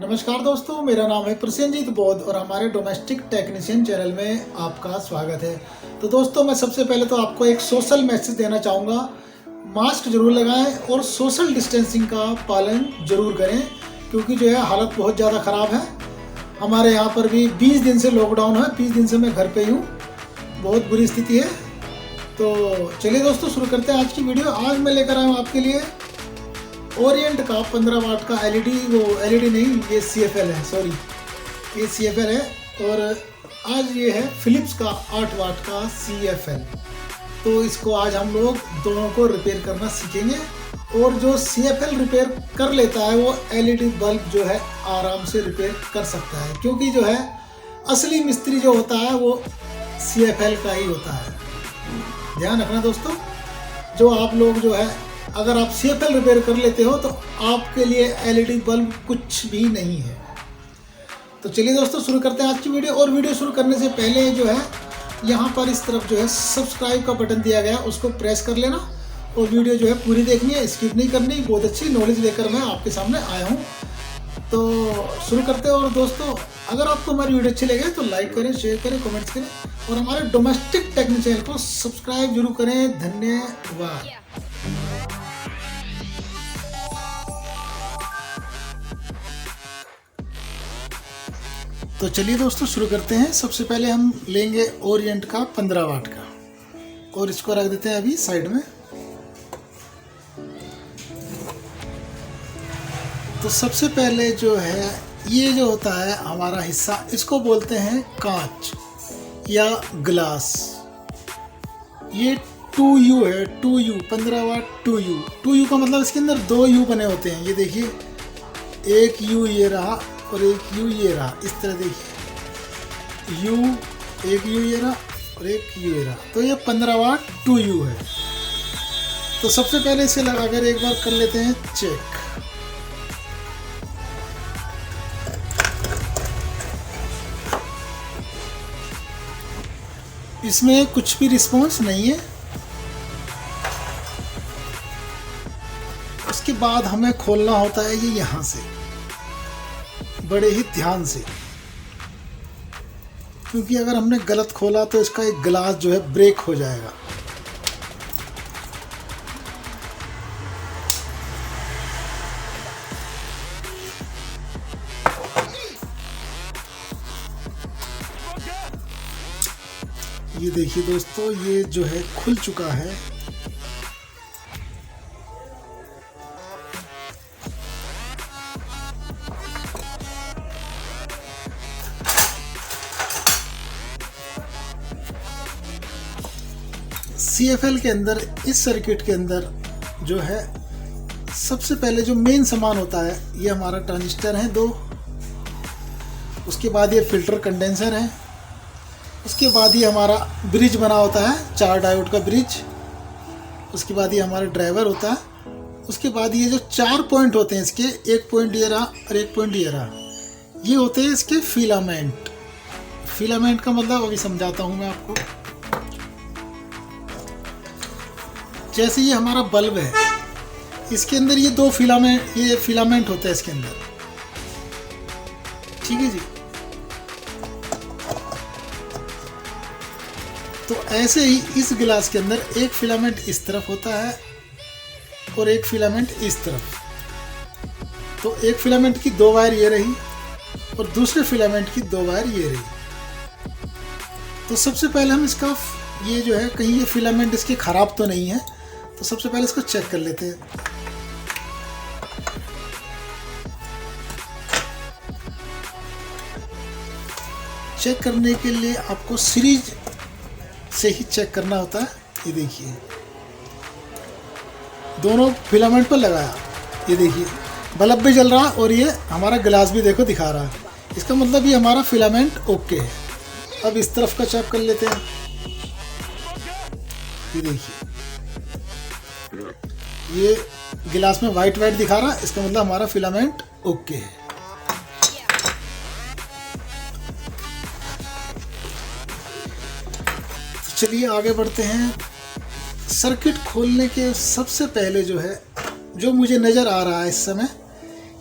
नमस्कार दोस्तों, मेरा नाम है प्रसेनजीत बौद्ध और हमारे डोमेस्टिक टेक्नीशियन चैनल में आपका स्वागत है। तो दोस्तों, मैं सबसे पहले तो आपको एक सोशल मैसेज देना चाहूँगा। मास्क जरूर लगाएं और सोशल डिस्टेंसिंग का पालन जरूर करें, क्योंकि जो है हालत बहुत ज़्यादा ख़राब है। हमारे यहाँ पर भी 20 दिन से लॉकडाउन है, 20 दिन से मैं घर पे ही हूँ, बहुत बुरी स्थिति है। तो चलिए दोस्तों, शुरू करते हैं आज की वीडियो। आज मैं लेकर आया हूँ आपके लिए ओरिएंट का 15 वाट का एलईडी, वो एलईडी नहीं, ये CFL है, सॉरी, ये CFL है। और आज ये है फिलिप्स का 8 वाट का CFL। तो इसको आज हम लोग दोनों को रिपेयर करना सीखेंगे। और जो CFL रिपेयर कर लेता है वो एलईडी बल्ब जो है आराम से रिपेयर कर सकता है, क्योंकि जो है असली मिस्त्री जो होता है वो CFL का ही होता है। ध्यान रखना दोस्तों, जो आप लोग जो है अगर आप CFL रिपेयर कर लेते हो तो आपके लिए एलईडी बल्ब कुछ भी नहीं है। तो चलिए दोस्तों, शुरू करते हैं आज की वीडियो। और वीडियो शुरू करने से पहले जो है यहाँ पर इस तरफ जो है सब्सक्राइब का बटन दिया गया, उसको प्रेस कर लेना। और वीडियो जो है पूरी देखनी है, स्किप नहीं करनी। बहुत अच्छी नॉलेज लेकर मैं आपके सामने आया हूँ। तो शुरू करते हैं। और दोस्तों, अगर आपको हमारी वीडियो अच्छी लगे तो लाइक करें, शेयर करें, कमेंट्स करें और हमारे डोमेस्टिक टेक्निक चैनल को सब्सक्राइब जरूर करें। धन्यवाद। तो चलिए दोस्तों, शुरू करते हैं। सबसे पहले हम लेंगे ओरिएंट का 15 वाट का और इसको रख देते हैं अभी साइड में। तो सबसे पहले जो है ये जो होता है हमारा हिस्सा, इसको बोलते हैं कांच या ग्लास। ये 2U है, 2U 15 वाट 2U। 2U का मतलब इसके अंदर 2 U बने होते हैं। ये देखिए, एक U ये रहा और एक U ये रहा। इस तरह देखिए, U, एक U ये रहा और एक U ये रहा। तो ये 15 वाट 2U है। तो सबसे पहले इसे लगाकर एक बार कर लेते हैं चेक। इसमें कुछ भी रिस्पॉन्स नहीं है। उसके बाद हमें खोलना होता है ये यहाँ से, बड़े ही ध्यान से, क्योंकि अगर हमने गलत खोला तो इसका एक ग्लास जो है ब्रेक हो जाएगा। ये देखिए दोस्तों, ये जो है खुल चुका है। CFL के अंदर, इस सर्किट के अंदर जो है सबसे पहले जो मेन सामान होता है, ये हमारा ट्रांजिस्टर है 2। उसके बाद ये फिल्टर कंडेंसर है। उसके बाद ये हमारा ब्रिज बना होता है, 4 डायोड का ब्रिज। उसके बाद ये हमारा ड्राइवर होता है। उसके बाद ये जो 4 पॉइंट होते हैं इसके, एक पॉइंट ये रहा और एक पॉइंट ये रहा, ये होते हैं इसके फिलामेंट। फिलामेंट का मतलब अभी समझाता हूँ मैं आपको। जैसे ये हमारा बल्ब है, इसके अंदर ये 2 फिलामेंट, ये फिलामेंट होता है इसके अंदर, ठीक है जी। तो ऐसे ही इस गिलास के अंदर एक फिलामेंट इस तरफ होता है और एक फिलामेंट इस तरफ। तो एक फिलामेंट की 2 वायर ये रही और दूसरे फिलामेंट की 2 वायर ये रही। तो सबसे पहले हम इसका ये जो है, कहीं ये फिलामेंट इसके खराब तो नहीं है, तो सबसे पहले इसको चेक कर लेते हैं। चेक करने के लिए आपको सीरीज से ही चेक करना होता है। ये देखिए, दोनों फिलामेंट पर लगाया, ये देखिए बल्ब भी जल रहा और ये हमारा गिलास भी देखो दिखा रहा है। इसका मतलब ये हमारा फिलामेंट ओके है। अब इस तरफ का चेक कर लेते हैं। ये देखिए, ये गिलास में वाइट वाइट दिखा रहा है, इसका मतलब हमारा फिलामेंट ओके है। तो चलिए आगे बढ़ते हैं। सर्किट खोलने के सबसे पहले जो है, जो मुझे नज़र आ रहा है इस समय,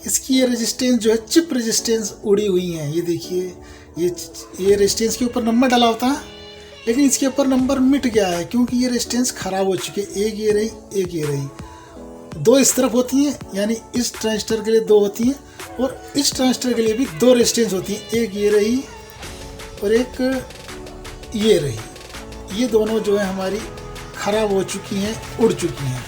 इसकी ये रेजिस्टेंस जो है चिप रेजिस्टेंस उड़ी हुई है। ये देखिए, ये रेजिस्टेंस के ऊपर नंबर डाला होता है, लेकिन इसके ऊपर नंबर मिट गया है क्योंकि ये रेजिस्टेंस खराब हो चुकी है। एक ये रही, एक ये रही। दो इस तरफ होती हैं, यानी इस ट्रांजिस्टर के लिए दो होती हैं, और इस ट्रांजिस्टर के लिए भी दो रेजिस्टेंस होती हैं। एक ये रही और एक ये रही। ये दोनों जो है हमारी खराब हो चुकी हैं, उड़ चुकी हैं।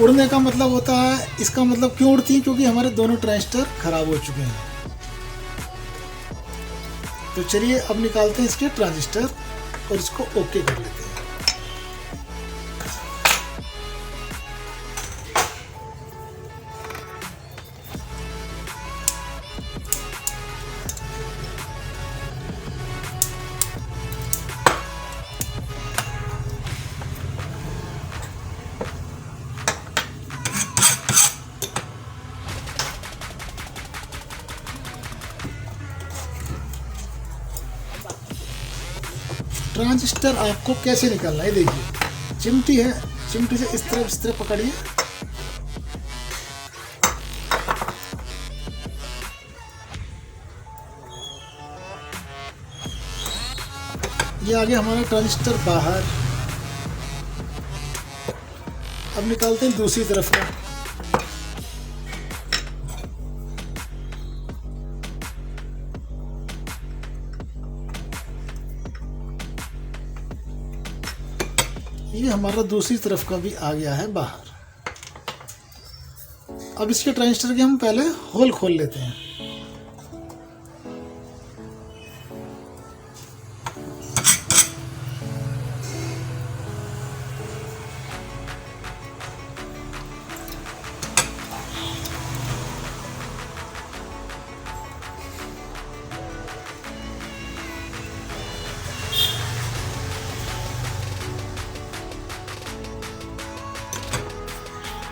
उड़ने का मतलब होता है, इसका मतलब क्यों उड़ती है? क्योंकि हमारे दोनों ट्रांजिस्टर खराब हो चुके हैं। तो चलिए अब निकालते हैं इसके ट्रांजिस्टर और इसको ओके कर लेते हैं। ट्रांजिस्टर आपको कैसे निकालना है, देखिए चिमटी है, चिमटी से इस तरह पकड़िए। ये आ गया हमारा ट्रांजिस्टर बाहर। अब निकालते हैं दूसरी तरफ का। ये हमारा दूसरी तरफ का भी आ गया है बाहर। अब इसके ट्रांजिस्टर के हम पहले होल खोल लेते हैं।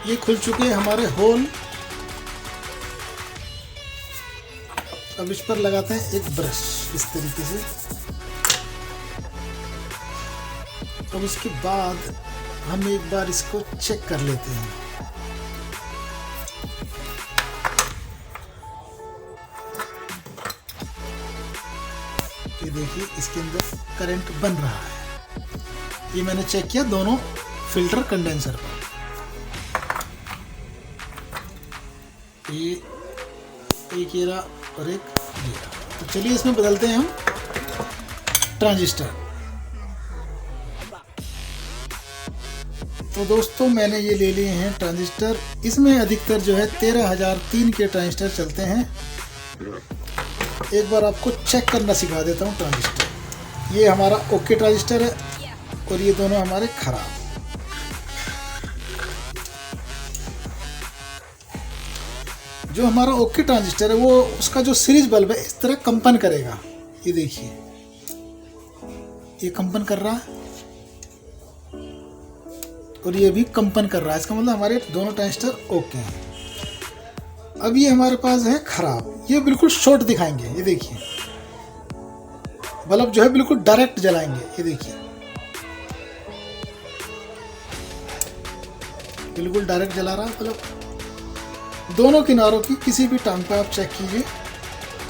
ये खुल चुके हैं हमारे होल। अब इस पर लगाते हैं एक ब्रश इस तरीके से। अब उसके बाद हम एक बार इसको चेक कर लेते हैं। ये देखिए, इसके अंदर करंट बन रहा है। ये मैंने चेक किया दोनों फिल्टर कंडेंसर पर। ये एक ये रहा और एक ये रहा। तो चलिए इसमें बदलते हैं हम ट्रांजिस्टर। तो दोस्तों मैंने ये ले लिए हैं ट्रांजिस्टर। इसमें अधिकतर जो है 13003 के ट्रांजिस्टर चलते हैं। एक बार आपको चेक करना सिखा देता हूँ ट्रांजिस्टर। ये हमारा ओके ट्रांजिस्टर है और ये दोनों हमारे खराब। जो हमारा ओके ट्रांजिस्टर है वो उसका जो सीरीज बल्ब है इस तरह कंपन करेगा। ये देखिए, ये कंपन कर रहा है और ये भी कंपन कर रहा है। इसका मतलब हमारे दोनों ट्रांजिस्टर ओके हैं। अब ये हमारे पास है खराब। ये बिल्कुल शॉर्ट दिखाएंगे। ये देखिए, बल्ब जो है बिल्कुल डायरेक्ट जलाएंगे। ये देखिए, बिल्कुल डायरेक्ट जला रहा है बल्ब। दोनों किनारों की किसी भी टांग पर आप चेक कीजिए,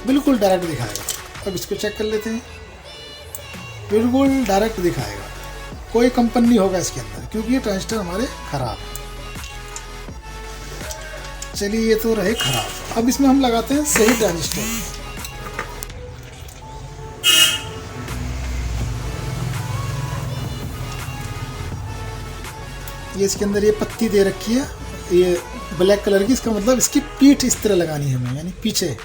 बिल्कुल डायरेक्ट दिखाएगा। अब इसको चेक कर लेते हैं। बिल्कुल डायरेक्ट दिखाएगा, कोई कंपन नहीं होगा इसके अंदर, क्योंकि ये ट्रांजिस्टर हमारे खराब है। चलिए, ये तो रहे खराब। अब इसमें हम लगाते हैं सही ट्रांजिस्टर। ये इसके अंदर ये पत्ती दे रखी है, ये ब्लैक कलर की। इसका मतलब इसकी पीठ इस तरह लगानी है हमें, यानी पीछे।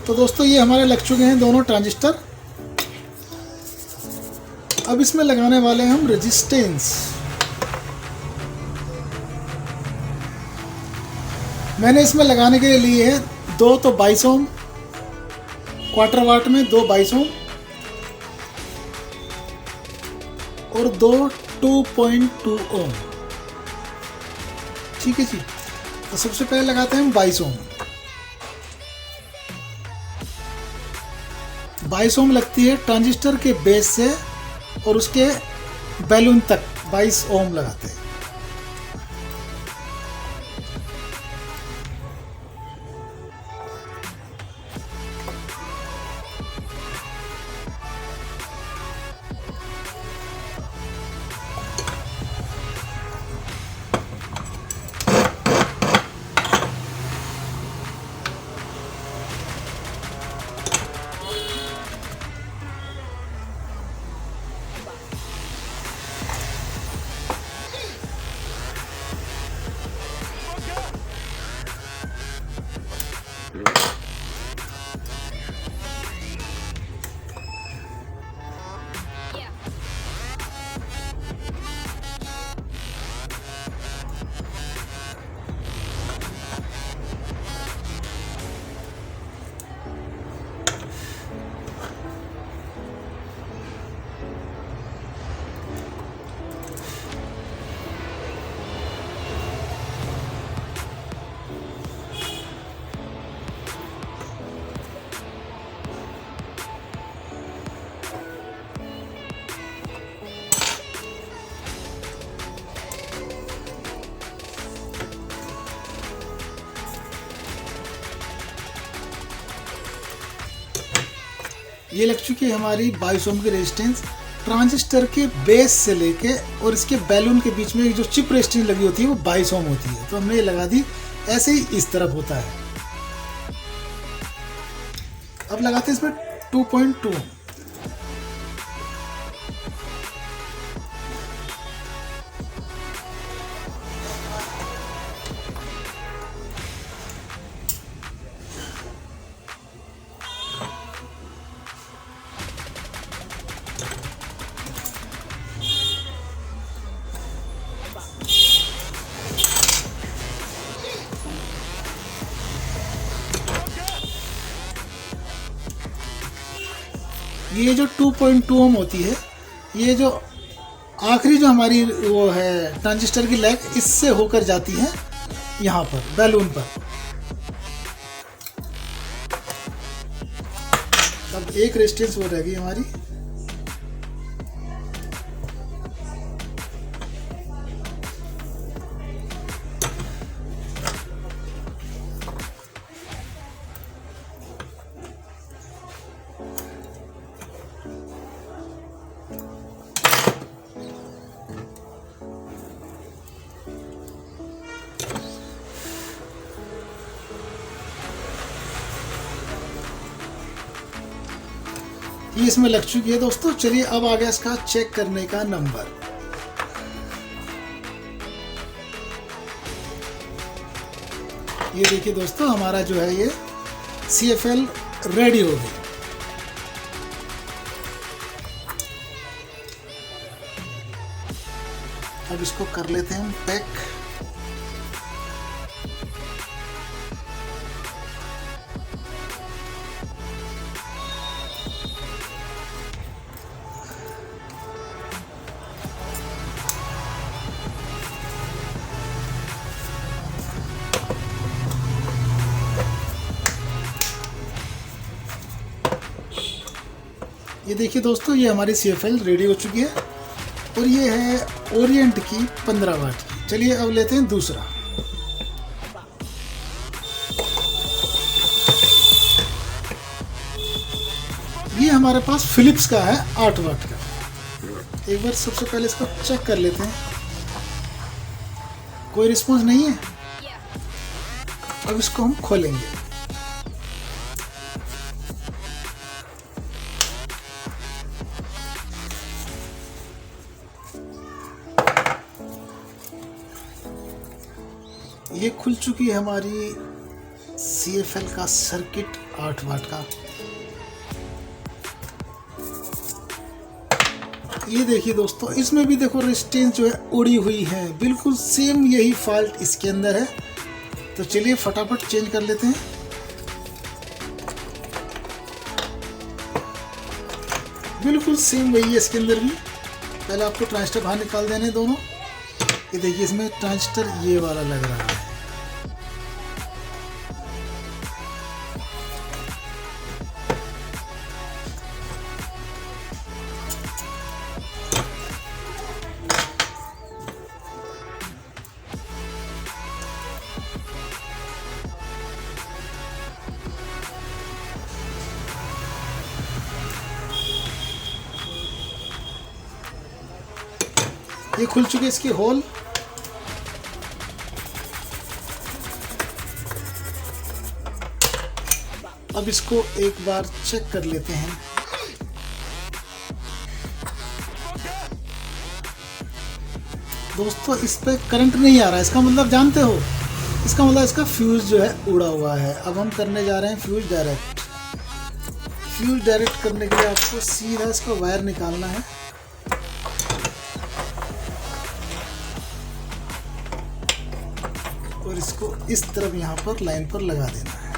तो दोस्तों ये हमारे लग चुके हैं दोनों ट्रांजिस्टर। अब इसमें लगाने वाले हैं हम रेजिस्टेंस। मैंने इसमें लगाने के लिए लिए है 2 तो 22 ओम, क्वार्टर वाट में 2 22 ओम और 2 2.2 ओम। ठीक है जी। तो सबसे पहले लगाते हैं हम 22 ओम। 22 ओम लगती है ट्रांजिस्टर के बेस से और उसके बैलून तक 22 ओम लगाते हैं। ये लग चुकी है हमारी 22 ओम की रेजिस्टेंस ट्रांजिस्टर के बेस से लेके और इसके बैलून के बीच में जो चिप रेजिस्टेंस लगी होती है वो 22 ओम होती है। तो हमने ये लगा दी। ऐसे ही इस तरफ होता है। अब लगाते हैं इसमें 2.2। ये जो 2.2 ओम होती है, ये जो आखिरी जो हमारी वो है ट्रांजिस्टर की लैग, इससे होकर जाती है यहाँ पर बैलून पर। अब एक रेजिस्टेंस वो रहेगी हमारी। ये इसमें लग चुकी है दोस्तों। चलिए अब आ गया इसका चेक करने का नंबर। ये देखिए दोस्तों, हमारा जो है ये CFL रेडी हो गई। अब इसको कर लेते हैं हम पैक। ये देखिए दोस्तों, ये हमारी CFL रेडी हो चुकी है और ये है ओरिएंट की 15 वाट की। चलिए अब लेते हैं दूसरा। ये हमारे पास फिलिप्स का है 8 वाट का। एक बार सबसे पहले इसको चेक कर लेते हैं। कोई रिस्पॉन्स नहीं है। अब इसको हम खोलेंगे। ये खुल चुकी है हमारी CFL का सर्किट 8 वाट का। ये देखिए दोस्तों, इसमें भी देखो रेजिस्टेंस जो है उड़ी हुई है, बिल्कुल सेम यही फॉल्ट इसके अंदर है। तो चलिए फटाफट चेंज कर लेते हैं। बिल्कुल सेम वही है इसके अंदर भी। पहले आपको ट्रांजिस्टर बाहर निकाल देने दोनों। ये देखिए इसमें ट्रांजिस्टर ये वाला लग रहा है। ये खुल चुके इसके होल। अब इसको एक बार चेक कर लेते हैं। दोस्तों इस पे करंट नहीं आ रहा है, इसका मतलब जानते हो, इसका मतलब इसका फ्यूज जो है उड़ा हुआ है। अब हम करने जा रहे हैं फ्यूज डायरेक्ट। फ्यूज डायरेक्ट करने के लिए आपको सीधा इसका वायर निकालना है। और इसको इस तरफ यहाँ पर लाइन पर लगा देना है।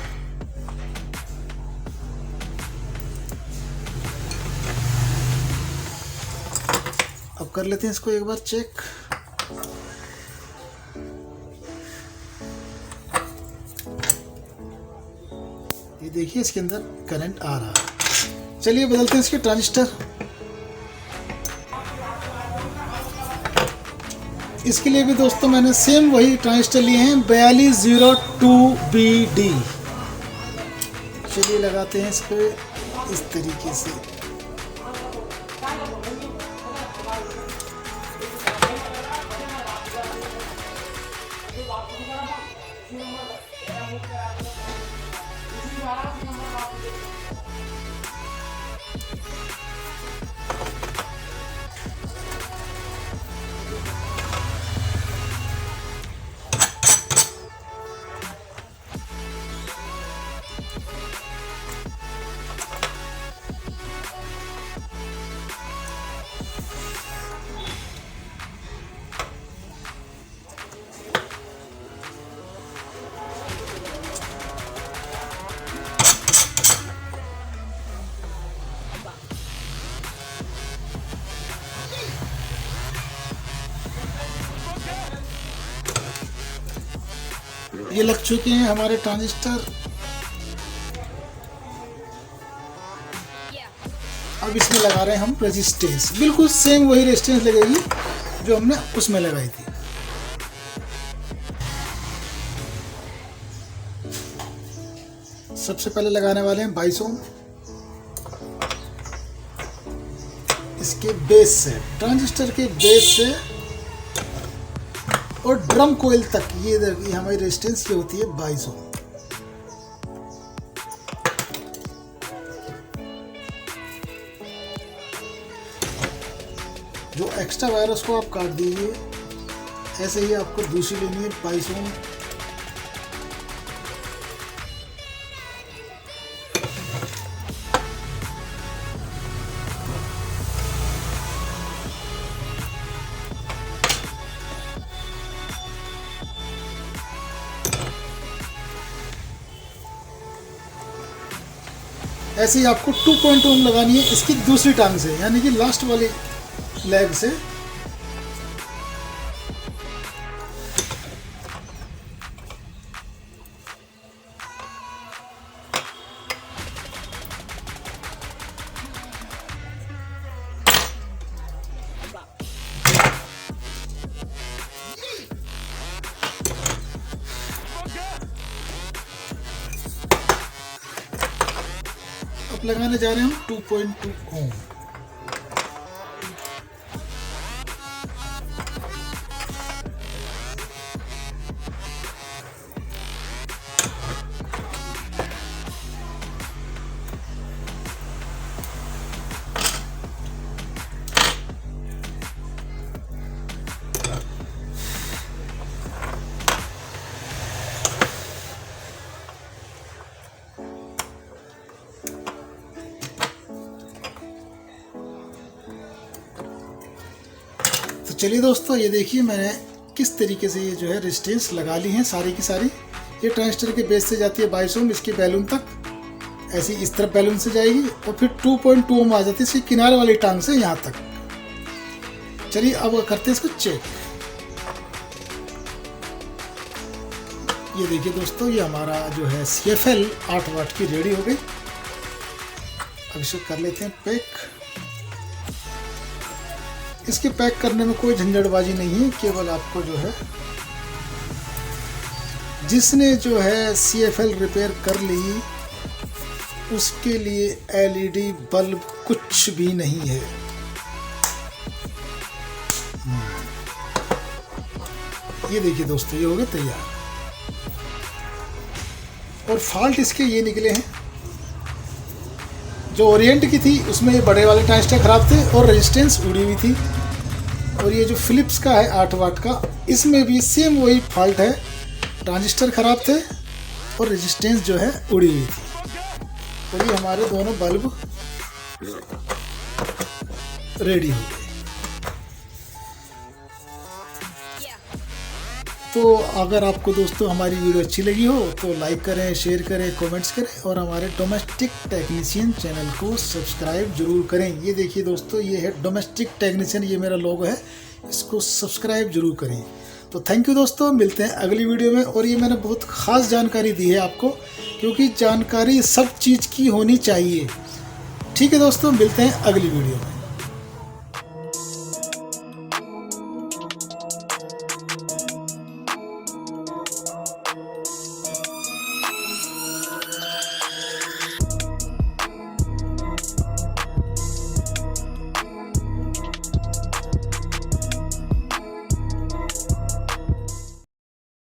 अब कर लेते हैं इसको एक बार चेक। ये देखिए इसके अंदर करंट आ रहा है। चलिए बदलते हैं इसके ट्रांजिस्टर। इसके लिए भी दोस्तों मैंने सेम वही ट्रांजिस्टर लिए हैं 4202BD। चलिए लगाते हैं इसको इस तरीके से। ये लग चुके हैं हमारे ट्रांजिस्टर। अब इसमें लगा रहे हैं हम रेजिस्टेंस। बिल्कुल सेम वही रेजिस्टेंस लगेगी जो हमने उसमें लगाई थी। सबसे पहले लगाने वाले हैं 22 ओम इसके बेस से, ट्रांजिस्टर के बेस से और ड्रम कोयल तक। ये देखिए हमारी रेजिस्टेंस ये होती है 22 ओम। जो एक्स्ट्रा वायर उसको आप काट दीजिए। ऐसे ही आपको दूसरी लेनी है 22 ओम। ऐसे ही आपको 2 ओम लगानी है इसकी दूसरी टांग से, यानी कि लास्ट वाली लेग से। अब लगाने जा रहे हैं हम 2.2 ओम। चलिए दोस्तों, ये देखिए मैंने किस तरीके से ये जो है रेजिस्टेंस लगा ली है सारी की सारी। ये ट्रांजिस्टर के बेस से जाती है 22 ओम इसकी बैलून तक, ऐसी इस तरफ बैलून से जाएगी और फिर 2.2 ओम आ जाती है इसकी किनारे वाली टांग से यहाँ तक। चलिए अब करते हैं इसको चेक। ये देखिए दोस्तों, ये हमारा जो है CFL 8 वाट की रेडी हो गई। अब इसे कर लेते हैं पैक। इसके पैक करने में कोई झंझटबाजी नहीं है, केवल आपको जो है जिसने जो है CFL रिपेयर कर ली उसके लिए LED बल्ब कुछ भी नहीं है। ये देखिए दोस्तों, ये हो गया तैयार। और फॉल्ट इसके ये निकले हैं, जो ओरिएंट की थी उसमें ये बड़े वाले ट्रांजिस्टर खराब थे और रेजिस्टेंस उड़ी हुई थी। और ये जो फिलिप्स का है 8 वाट का, इसमें भी सेम वही फॉल्ट है, ट्रांजिस्टर खराब थे और रेजिस्टेंस जो है उड़ी हुई थी। और ये हमारे दोनों बल्ब रेडी हो गए। तो अगर आपको दोस्तों हमारी वीडियो अच्छी लगी हो तो लाइक करें, शेयर करें, कमेंट्स करें और हमारे डोमेस्टिक टेक्नीशियन चैनल को सब्सक्राइब जरूर करें। ये देखिए दोस्तों, ये है डोमेस्टिक टेक्नीशियन, ये मेरा लोगो है, इसको सब्सक्राइब जरूर करें। तो थैंक यू दोस्तों, मिलते हैं अगली वीडियो में। और ये मैंने बहुत ख़ास जानकारी दी है आपको, क्योंकि जानकारी सब चीज़ की होनी चाहिए। ठीक है दोस्तों, मिलते हैं अगली वीडियो में।